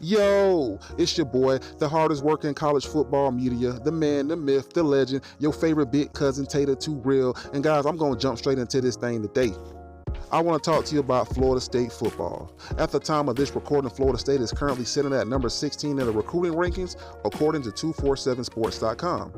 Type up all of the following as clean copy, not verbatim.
Yo, it's your boy, the hardest working college football media, the man, the myth, the legend, your favorite big cousin Tater Too Real. And guys, I'm going to jump straight into this thing today. I want to talk to you about Florida State football. At the time of this recording, Florida State is currently sitting at number 16 in the recruiting rankings, according to 247sports.com.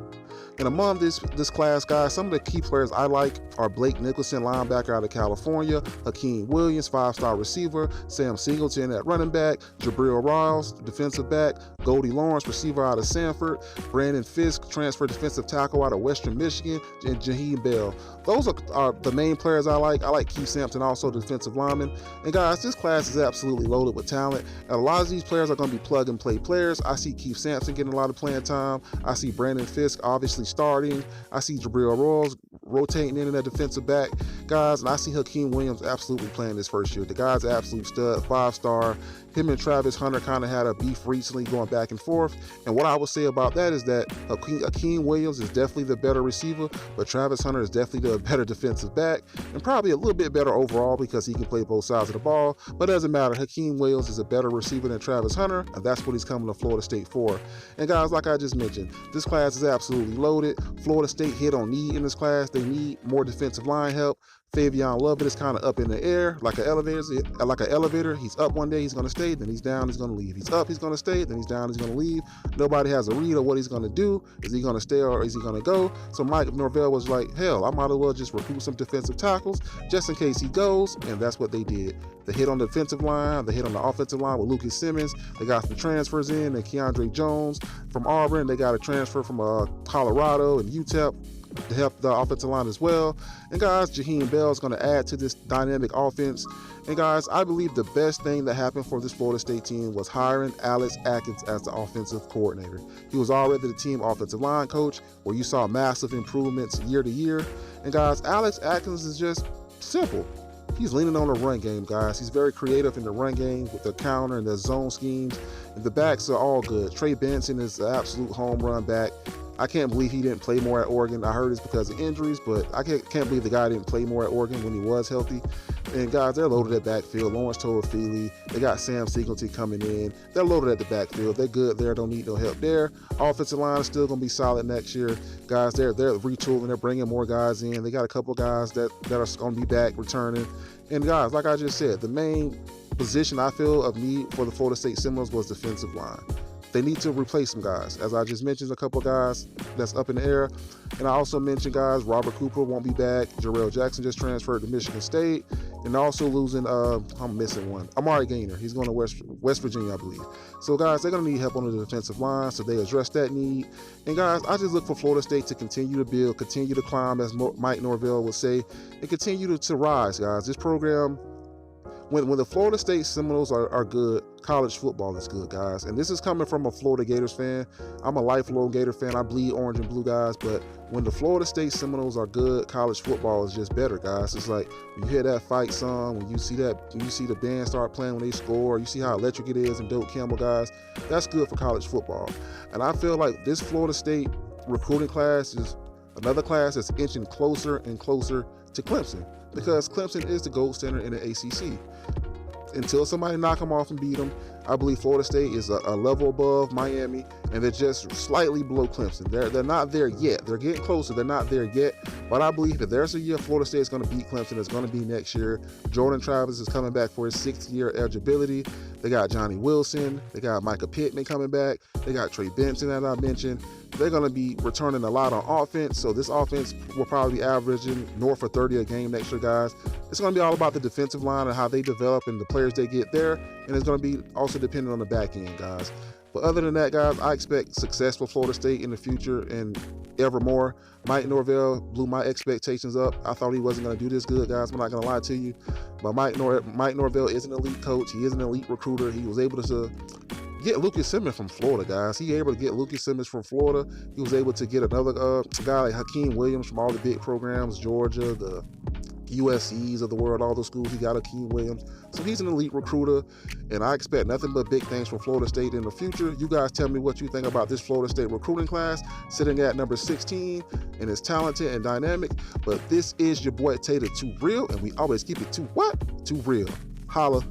And among this class, guys, some of the key players I like are Blake Nicholson, linebacker out of California, Hakeem Williams, 5-star receiver, Sam Singleton at running back, Jabril Riles, defensive back, Goldie Lawrence, receiver out of Sanford, Brandon Fisk, transfer defensive tackle out of Western Michigan, and Jaheim Bell. Those are the main players I like. I like Keith Sampson, also defensive lineman. And guys, this class is absolutely loaded with talent. And a lot of these players are going to be plug-and-play players. I see Keith Sampson getting a lot of playing time. I see Brandon Fisk obviously starting. I see Jabril Riles rotating in that defensive back, guys, and I see Hakeem Williams absolutely playing this first year. The guy's an absolute stud, 5-star. Him and Travis Hunter kind of had a beef recently going back and forth. And what I would say about that is that Hakeem Williams is definitely the better receiver, but Travis Hunter is definitely the better defensive back and probably a little bit better overall because he can play both sides of the ball. But it doesn't matter. Hakeem Williams is a better receiver than Travis Hunter, and that's what he's coming to Florida State for. And guys, like I just mentioned, this class is absolutely loaded. Florida State hit on need in this class. They need more defensive line help. Favion Lovett is kind of up in the air like an elevator. He's up one day, he's going to stay, then he's down, he's going to leave. He's up, he's going to stay, then he's down, he's going to leave. Nobody has a read of what he's going to do. Is he going to stay or is he going to go? So Mike Norvell was like, hell, I might as well just recruit some defensive tackles just in case he goes, and that's what they did. They hit on the defensive line, they hit on the offensive line with Lucas Simmons. They got some transfers in, and Keandre Jones from Auburn. They got a transfer from Colorado and UTEP to help the offensive line as well. And guys, Jaheim Bell is going to add to this dynamic offense. And guys, I believe the best thing that happened for this Florida State team was hiring Alex Atkins as the offensive coordinator. He was already the team offensive line coach, where you saw massive improvements year to year. And guys, Alex Atkins is just simple. He's leaning on the run game, guys. He's very creative in the run game with the counter and the zone schemes. And the backs are all good. Trey Benson is the absolute home run back. I can't believe he didn't play more at Oregon. I heard it's because of injuries, but I can't believe the guy didn't play more at Oregon when he was healthy. And guys, they're loaded at backfield. Lawrence Toafili, they got Sam Singleton coming in. They're loaded at the backfield. They're good there. Don't need no help there. Offensive line is still going to be solid next year. Guys, they're retooling. They're bringing more guys in. They got a couple guys that are going to be back returning. And guys, like I just said, the main position I feel of need for the Florida State Seminoles was defensive line. They need to replace some guys. As I just mentioned, a couple guys that's up in the air. And I also mentioned, guys, Robert Cooper won't be back. Jarrell Jackson just transferred to Michigan State. And also losing, I'm missing one, Amari Gaynor. He's going to West Virginia, I believe. So, guys, they're going to need help on the defensive line, so they address that need. And, guys, I just look for Florida State to continue to build, continue to climb, as Mike Norvell would say, and continue to rise, guys. This program, when the Florida State Seminoles are good, college football is good, guys. And this is coming from a Florida Gators fan. I'm a lifelong Gator fan. I bleed orange and blue, guys. But when the Florida State Seminoles are good, college football is just better, guys. It's like when you hear that fight song, when you see the band start playing when they score, you see how electric it is in Doak Campbell, guys. That's good for college football. And I feel like this Florida State recruiting class is another class that's inching closer and closer to Clemson, because Clemson is the gold standard in the ACC. Until somebody knock them off and beat them, I believe Florida State is a level above Miami, and they're just slightly below Clemson. They're not there yet. They're getting closer. They're not there yet. But I believe if there's a year Florida State is going to beat Clemson, it's going to be next year. Jordan Travis is coming back for his 6th-year eligibility. They got Johnny Wilson. They got Micah Pittman coming back. They got Trey Benson, as I mentioned. They're going to be returning a lot on offense, so this offense will probably be averaging north of 30 a game next year, guys. It's going to be all about the defensive line and how they develop and the players they get there, and it's going to be also dependent on the back end, guys. But other than that, guys, I expect success for Florida State in the future and evermore. Mike Norvell blew my expectations up. I thought he wasn't going to do this good, guys. I'm not going to lie to you. But Mike Norvell is an elite coach. He is an elite recruiter. He was able to get Lucas Simmons from Florida, guys. He was able to get Lucas Simmons from Florida. He was able to get another guy like Hakeem Williams from all the big programs, Georgia, the USCs of the world, all those schools. He got Hakeem Williams. So he's an elite recruiter, and I expect nothing but big things from Florida State in the future. You guys tell me what you think about this Florida State recruiting class, sitting at number 16, and it's talented and dynamic. But this is your boy Tater Too Real, and we always keep it too what? Too real. Holla.